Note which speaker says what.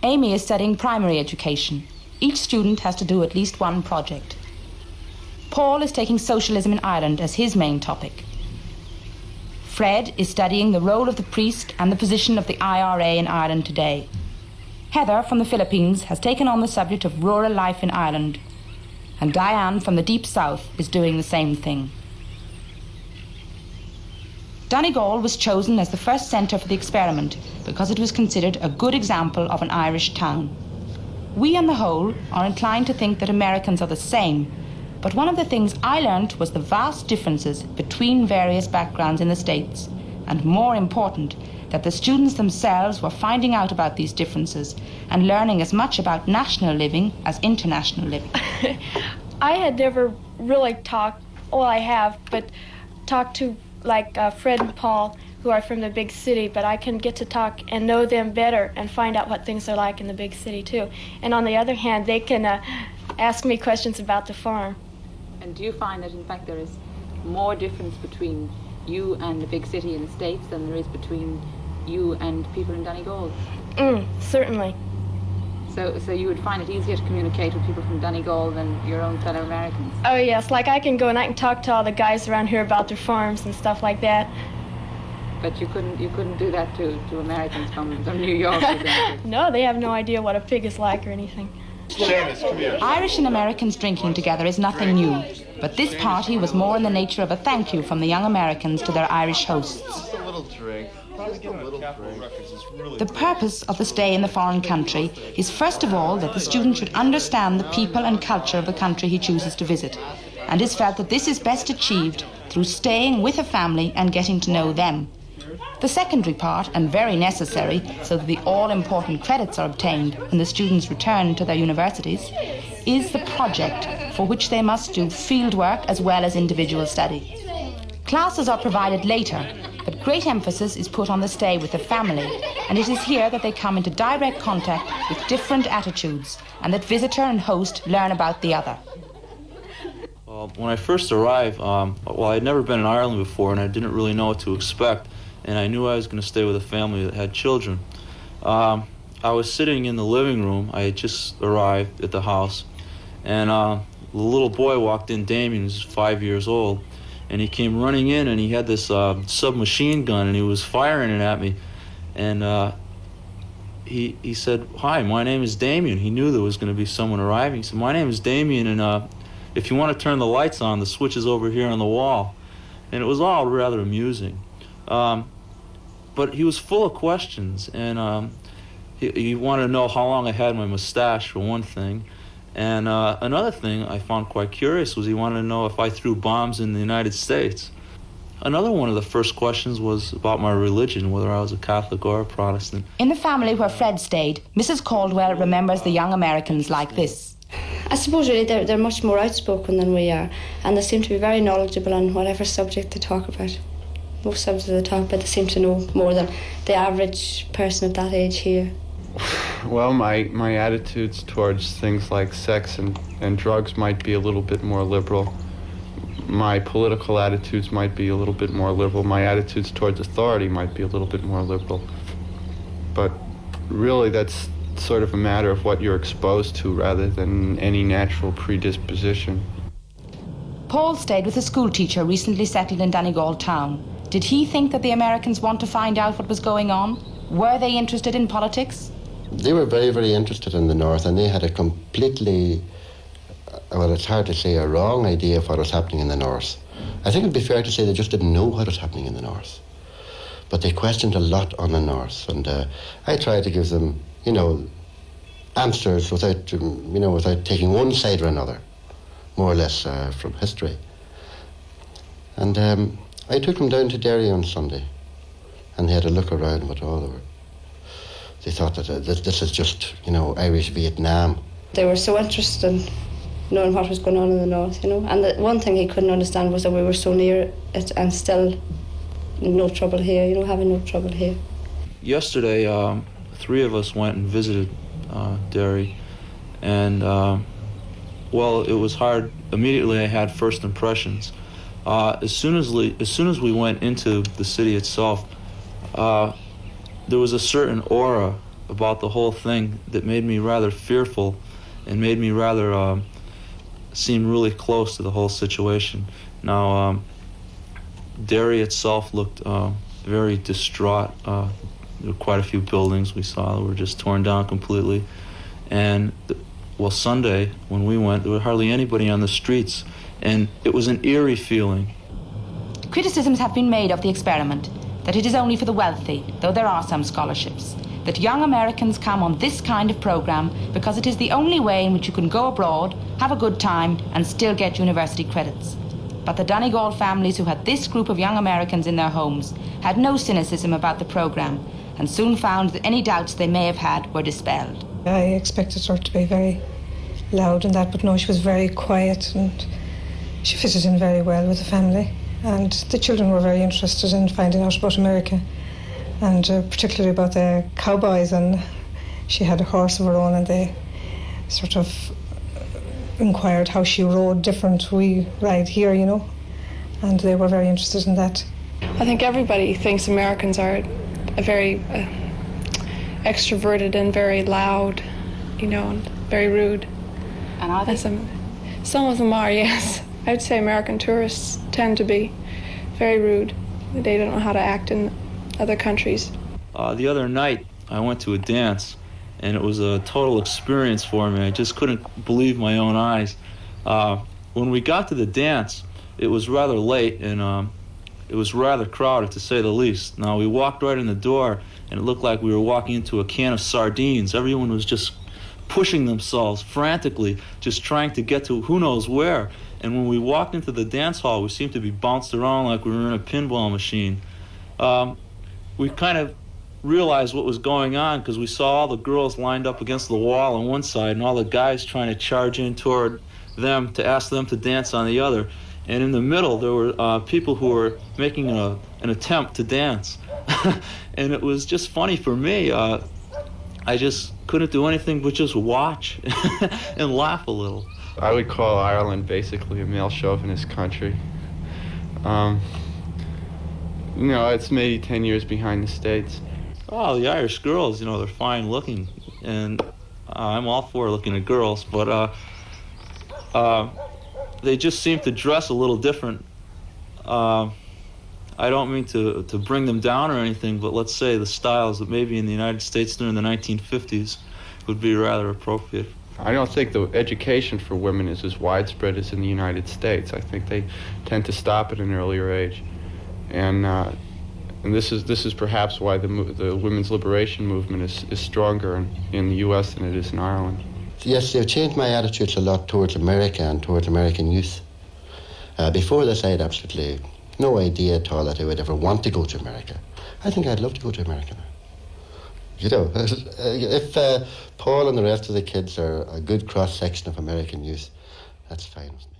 Speaker 1: Amy is studying primary education. Each student has to do at least one project. Paul is taking socialism in Ireland as his main topic. Fred is studying the role of the priest and the position of the IRA in Ireland today. Heather from the Philippines has taken on the subject of rural life in Ireland, and Diane from the Deep South is doing the same thing. Donegal was chosen as the first centre for the experiment because it was considered a good example of an Irish town. We, on the whole, are inclined to think that Americans are the same, but one of the things I learned was the vast differences between various backgrounds in the States, and more important, that the students themselves were finding out about these differences and learning as much about national living as international living.
Speaker 2: I had never really talked, well, I have, but talked to like Fred and Paul, who are from the big city, but I can get to talk and know them better and find out what things are like in the big city too. And on the other hand, they can ask me questions about the farm.
Speaker 3: And do you find that in fact there is more difference between you and the big city in the States than there is between you and people in Donegal?
Speaker 2: Certainly.
Speaker 3: So you would find it easier to communicate with people from Donegal than your own fellow Americans?
Speaker 2: Oh yes, like I can go and I can talk to all the guys around here about their farms and stuff like that.
Speaker 3: But you couldn't do that to Americans from New York?
Speaker 2: No, they have no idea what a pig is like or anything.
Speaker 1: Irish and Americans drinking together is nothing new, but this party was more in the nature of a thank you from the young Americans to their Irish hosts.
Speaker 4: Just a little drink.
Speaker 1: The purpose of the stay in the foreign country is first of all that the student should understand the people and culture of the country he chooses to visit, and is felt that this is best achieved through staying with a family and getting to know them. The secondary part, and very necessary so that the all-important credits are obtained when the students return to their universities, is the project for which they must do field work as well as individual study. Classes are provided later, but great emphasis is put on the stay with the family, and it is here that they come into direct contact with different attitudes and that visitor and host learn about the other.
Speaker 5: When I first arrived, I'd never been in Ireland before and I didn't really know what to expect, and I knew I was going to stay with a family that had children. I was sitting in the living room. I had just arrived at the house, and the little boy walked in. Damien was 5 years old, and he came running in, and he had this submachine gun, and he was firing it at me. And he said, "Hi, my name is Damien." He knew there was going to be someone arriving. He said, "My name is Damien, and if you want to turn the lights on, the switch is over here on the wall." And it was all rather amusing. But he was full of questions, and he wanted to know how long I had my mustache, for one thing. And another thing I found quite curious was he wanted to know if I threw bombs in the United States. Another one of the first questions was about my religion, whether I was a Catholic or a Protestant.
Speaker 1: In the family where Fred stayed, Mrs. Caldwell remembers the young Americans like this.
Speaker 6: I suppose really they're much more outspoken than we are, and they seem to be very knowledgeable on whatever subject they talk about. Most subjects they talk about, they seem to know more than the average person of that age here.
Speaker 4: Well, my attitudes towards things like sex and drugs might be a little bit more liberal. My political attitudes might be a little bit more liberal. My attitudes towards authority might be a little bit more liberal. But really, that's sort of a matter of what you're exposed to rather than any natural predisposition.
Speaker 1: Paul stayed with a school teacher recently settled in Donegal Town. Did he think that the Americans want to find out what was going on? Were they interested in politics?
Speaker 7: They were very, very interested in the North, and they had a completely, well, it's hard to say, a wrong idea of what was happening in the North. I think it'd be fair to say they just didn't know what was happening in the North. But they questioned a lot on the North, and I tried to give them, answers without taking one side or another, more or less from history. And I took them down to Derry on Sunday, and they had a look around, but they thought that this is just, Irish Vietnam.
Speaker 6: They were so interested in knowing what was going on in the North, And the one thing he couldn't understand was that we were so near it and still no trouble here, having no trouble here.
Speaker 5: Yesterday, 3 of us went and visited Derry, and it was hard. Immediately I had first impressions. As soon as we went into the city itself, there was a certain aura about the whole thing that made me rather fearful and made me rather seem really close to the whole situation. Now, Derry itself looked very distraught. There were quite a few buildings we saw that were just torn down completely. And, well, Sunday, when we went, there was hardly anybody on the streets, and it was an eerie feeling.
Speaker 1: Criticisms have been made of the experiment, that it is only for the wealthy, though there are some scholarships, that young Americans come on this kind of program because it is the only way in which you can go abroad, have a good time, and still get university credits. But the Donegal families who had this group of young Americans in their homes had no cynicism about the program, and soon found that any doubts they may have had were dispelled.
Speaker 8: I expected her to be very loud and that, but no, she was very quiet and she fitted in very well with the family. And the children were very interested in finding out about America, and particularly about the cowboys. And she had a horse of her own, and they sort of inquired how she rode different. We ride here, you know, and they were very interested in that.
Speaker 9: I think everybody thinks Americans are a very extroverted and very loud, you know, and very rude.
Speaker 3: And are they?
Speaker 9: Some of them are, yes. I would say American tourists tend to be very rude. They don't know how to act in other countries.
Speaker 5: The other night, I went to a dance, and it was a total experience for me. I just couldn't believe my own eyes. When we got to the dance, it was rather late, and it was rather crowded, to say the least. Now, we walked right in the door, and it looked like we were walking into a can of sardines. Everyone was just pushing themselves frantically, just trying to get to who knows where. And when we walked into the dance hall, we seemed to be bounced around like we were in a pinball machine. We kind of realized what was going on because we saw all the girls lined up against the wall on one side and all the guys trying to charge in toward them to ask them to dance on the other. And in the middle, there were people who were making an attempt to dance. And it was just funny for me. I just couldn't do anything but just watch and laugh a little.
Speaker 4: I would call Ireland basically a male chauvinist country. You know, it's maybe 10 years behind the States.
Speaker 5: Oh, the Irish girls, you know, they're fine looking, and I'm all for looking at girls, but they just seem to dress a little different. I don't mean to bring them down or anything, but let's say the styles that maybe in the United States during the 1950s would be rather appropriate.
Speaker 4: I don't think the education for women is as widespread as in the United States. I think they tend to stop at an earlier age, and this is perhaps why the women's liberation movement is stronger in the U.S. than it is in Ireland.
Speaker 7: Yes, they've changed my attitudes a lot towards America and towards American youth. Before this, I had absolutely no idea at all that I would ever want to go to America. I think I'd love to go to America now. You know, if Paul and the rest of the kids are a good cross-section of American youth, that's fine with me.